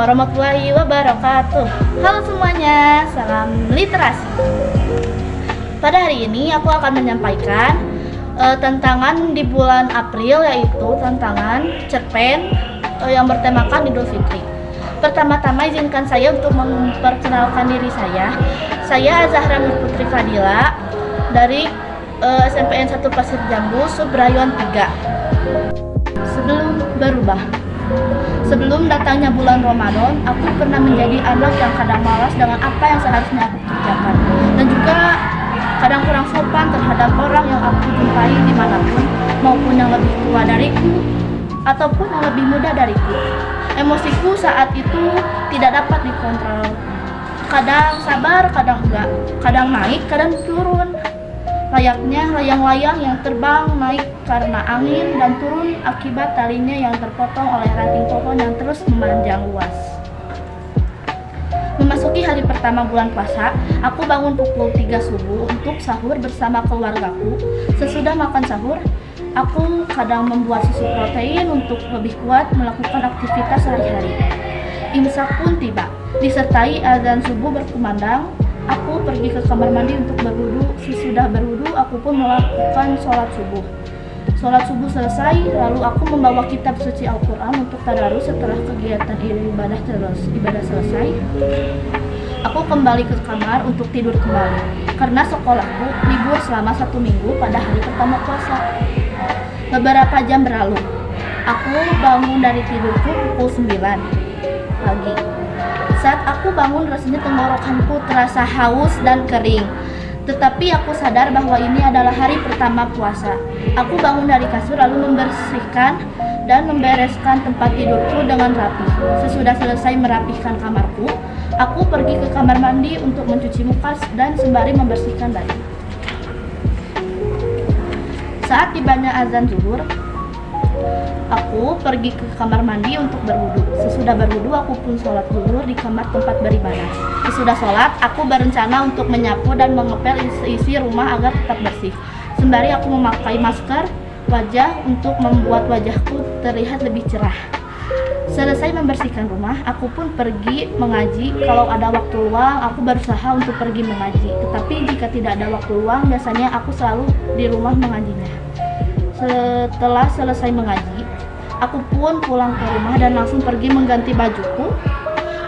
warahmatullahi wabarakatuh. Halo semuanya, salam literasi. Pada hari ini aku akan menyampaikan tantangan di bulan April, yaitu tantangan cerpen yang bertemakan Idul Fitri. Pertama-tama izinkan saya untuk memperkenalkan diri saya. Saya Zahra Nur Putri Fadila dari SMPN 1 Pasir Jambu, Subrayon 3. Sebelum datangnya bulan Ramadan, aku pernah menjadi anak yang kadang malas dengan apa yang seharusnya aku kerjakan, dan juga kadang kurang sopan terhadap orang yang aku jumpai dimanapun, maupun yang lebih tua dariku ataupun yang lebih muda dariku. Emosiku saat itu tidak dapat dikontrol. Kadang sabar, kadang enggak. Kadang naik, kadang turun. Layaknya layang-layang yang terbang naik karena angin dan turun akibat talinya yang terpotong oleh ranting pohon yang terus memanjang luas. Memasuki hari pertama bulan puasa, aku bangun pukul 3 subuh untuk sahur bersama keluargaku. Sesudah makan sahur, aku kadang membuat susu protein untuk lebih kuat melakukan aktivitas sehari-hari. Imsak pun tiba, disertai azan subuh berkumandang. Aku pergi ke kamar mandi untuk berwudu. Sesudah berwudu, aku pun melakukan sholat subuh. Sholat subuh selesai, lalu aku membawa kitab suci Al-Quran untuk tadarus. Setelah kegiatan ibadah selesai, aku kembali ke kamar untuk tidur kembali, karena sekolahku libur selama 1 minggu pada hari pertama puasa. Beberapa jam berlalu, aku bangun dari tidurku pukul 9 pagi. Saat aku bangun, rasanya tenggorokanku terasa haus dan kering. Tetapi aku sadar bahwa ini adalah hari pertama puasa. Aku bangun dari kasur lalu membersihkan dan membereskan tempat tidurku dengan rapi. Sesudah selesai merapihkan kamarku, aku pergi ke kamar mandi untuk mencuci muka dan sembari membersihkan badan. Saat tibanya azan zuhur, aku pergi ke kamar mandi untuk berwudu. Sesudah berwudu, aku pun sholat zuhur di kamar tempat beribadah. Sesudah sholat, aku berencana untuk menyapu dan mengepel isi rumah agar tetap bersih. Sembari aku memakai masker wajah untuk membuat wajahku terlihat lebih cerah. Selesai membersihkan rumah, aku pun pergi mengaji. Kalau ada waktu luang, aku berusaha untuk pergi mengaji. Tetapi jika tidak ada waktu luang, biasanya aku selalu di rumah mengajinya. Setelah selesai mengaji, aku pun pulang ke rumah dan langsung pergi mengganti bajuku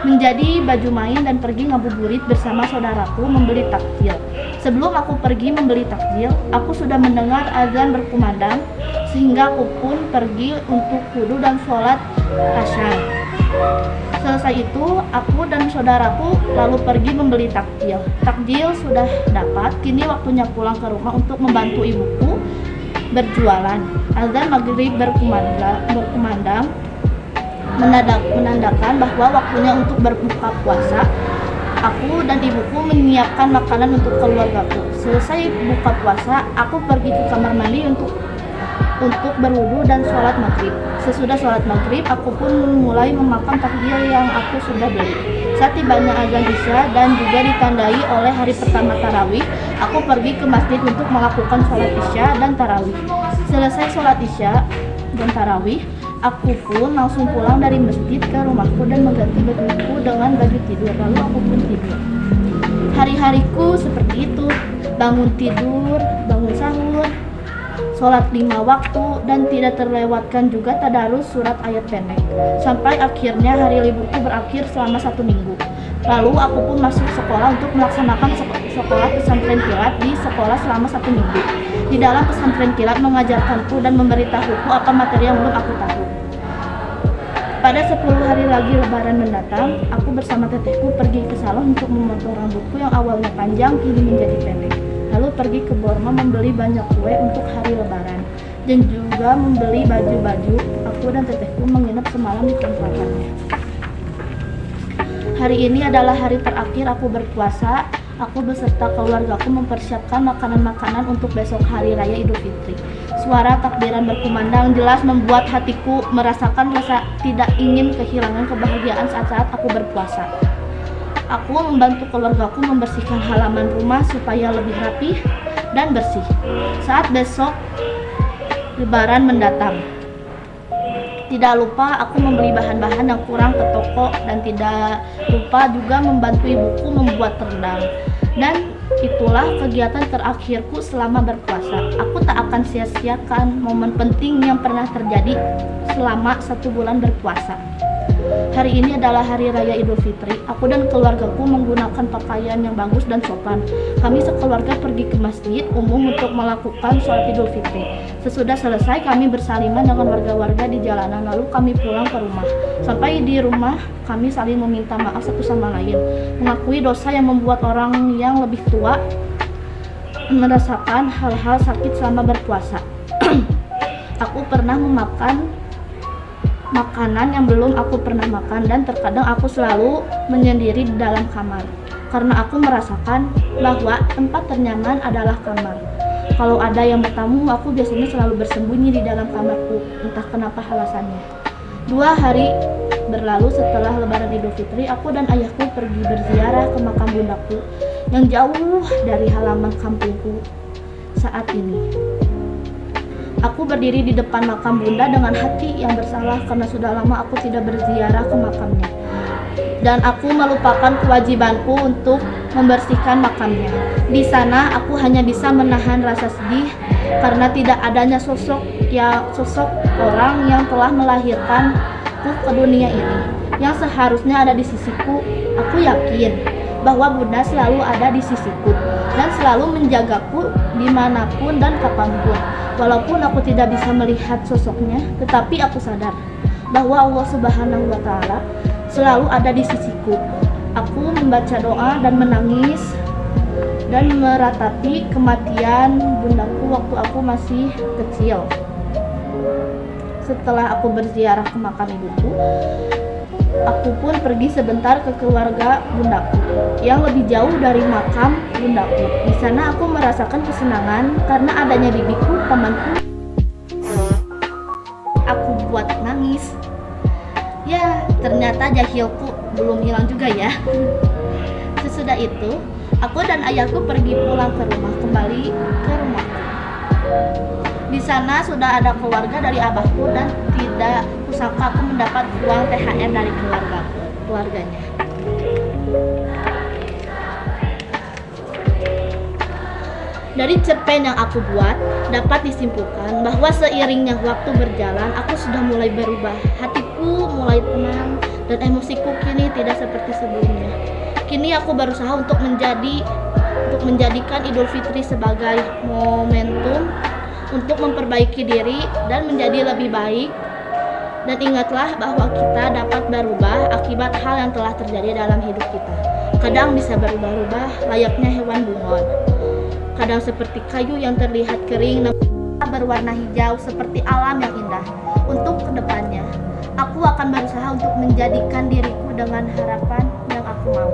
menjadi baju main dan pergi ngabuburit bersama saudaraku membeli takjil. Sebelum aku pergi membeli takjil, aku sudah mendengar azan berkumandang, sehingga aku pun pergi untuk wudu dan sholat asar. Selesai itu, aku dan saudaraku lalu pergi membeli takjil. Takjil sudah dapat, kini waktunya pulang ke rumah untuk membantu ibuku berjualan. Azan maghrib berkumandang menandakan bahwa waktunya untuk berbuka puasa. Aku dan ibuku menyiapkan makanan untuk keluargaku. Selesai buka puasa, aku pergi ke kamar mandi untuk berwudu dan sholat maghrib. Sesudah sholat maghrib, aku pun mulai memakan takjil yang aku sudah beli. Saat tibanya azan isya dan juga ditandai oleh hari pertama tarawih, aku pergi ke masjid untuk melakukan sholat isya dan tarawih. Selesai sholat isya dan tarawih, aku pun langsung pulang dari masjid ke rumahku dan mengganti bajuku dengan baju tidur. Lalu aku pun tidur. Hari-hariku seperti itu: bangun tidur, bangun sahur, sholat 5 waktu, dan tidak terlewatkan juga tadarus surat ayat pendek. Sampai akhirnya hari liburku berakhir selama 1 minggu. Lalu aku pun masuk sekolah untuk melaksanakan sekolah pesantren kilat di sekolah selama 1 minggu. Di dalam pesantren kilat mengajarkanku dan memberitahuku apa materi yang belum aku tahu. Pada 10 hari lagi lebaran mendatang, aku bersama tetehku pergi ke salon untuk memotong rambutku yang awalnya panjang kini menjadi pendek. Lalu pergi ke Borma membeli banyak kue untuk hari lebaran, dan juga membeli baju-baju. Aku dan tetehku menginap semalam di kontrakannya. Hari ini adalah hari terakhir aku berpuasa. Aku beserta keluargaku mempersiapkan makanan-makanan untuk besok hari raya Idul Fitri. Suara takbiran berkumandang jelas membuat hatiku merasakan rasa tidak ingin kehilangan kebahagiaan saat-saat aku berpuasa. Aku membantu keluargaku membersihkan halaman rumah supaya lebih rapi dan bersih saat besok lebaran mendatang. Tidak lupa aku membeli bahan-bahan yang kurang ke toko, dan tidak lupa juga membantu ibuku membuat rendang. Dan itulah kegiatan terakhirku selama berpuasa. Aku tak akan sia-siakan momen penting yang pernah terjadi selama 1 bulan berpuasa. Hari ini adalah hari raya Idul Fitri. Aku dan keluargaku menggunakan pakaian yang bagus dan sopan. Kami sekeluarga pergi ke masjid umum untuk melakukan sholat Idul Fitri. Sesudah selesai, kami bersaliman dengan warga-warga di jalanan, lalu kami pulang ke rumah. Sampai di rumah, kami saling meminta maaf satu sama lain, mengakui dosa yang membuat orang yang lebih tua merasakan hal-hal sakit selama berpuasa. Aku pernah memakan makanan yang belum aku pernah makan, dan terkadang aku selalu menyendiri di dalam kamar karena aku merasakan bahwa tempat ternyaman adalah kamar. Kalau ada yang bertamu, aku biasanya selalu bersembunyi di dalam kamarku, entah kenapa alasannya. 2 hari berlalu setelah Lebaran Idul Fitri, aku dan ayahku pergi berziarah ke makam bundaku yang jauh dari halaman kampungku saat ini. Aku berdiri di depan makam bunda dengan hati yang bersalah karena sudah lama aku tidak berziarah ke makamnya. Dan aku melupakan kewajibanku untuk membersihkan makamnya. Di sana aku hanya bisa menahan rasa sedih karena tidak adanya sosok orang yang telah melahirkanku ke dunia ini, yang seharusnya ada di sisiku. Aku yakin bahwa Bunda selalu ada di sisiku dan selalu menjagaku dimanapun dan kapanpun. Walaupun aku tidak bisa melihat sosoknya, tetapi aku sadar bahwa Allah Subhanahu wa Ta'ala selalu ada di sisiku. Aku membaca doa dan menangis dan meratapi kematian bundaku waktu aku masih kecil. Setelah aku berziarah ke makam ibuku, aku pun pergi sebentar ke keluarga bundaku yang lebih jauh dari makam bundaku. Di sana aku merasakan kesenangan karena adanya bibiku, pamanku. Aku buat nangis. Ya, ternyata jahilku belum hilang juga ya. Sesudah itu, aku dan ayahku pergi pulang ke rumah, kembali ke rumahku. Di sana sudah ada keluarga dari abahku dan tidak kusangka aku mendapat uang THR dari keluarganya. Dari cerpen yang aku buat, dapat disimpulkan bahwa seiringnya waktu berjalan, aku sudah mulai berubah. Hatiku mulai tenang dan emosiku kini tidak seperti sebelumnya. Kini aku berusaha untuk menjadikan Idul Fitri sebagai momentum untuk memperbaiki diri dan menjadi lebih baik. Dan ingatlah bahwa kita dapat berubah akibat hal yang telah terjadi dalam hidup kita. Kadang bisa berubah-ubah layaknya hewan bunglon. Kadang seperti kayu yang terlihat kering namun berwarna hijau seperti alam yang indah. Untuk kedepannya, aku akan berusaha untuk menjadikan diriku dengan harapan yang aku mau.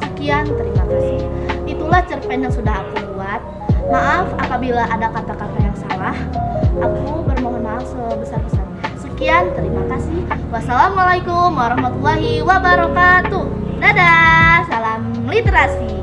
Sekian, terima kasih. Itulah cerpen yang sudah aku buat. Maaf apabila ada kata-kata yang salah. Aku bermohon maaf sebesar-besarnya. Sekian, terima kasih. Wassalamualaikum warahmatullahi wabarakatuh. Dadah, salam literasi.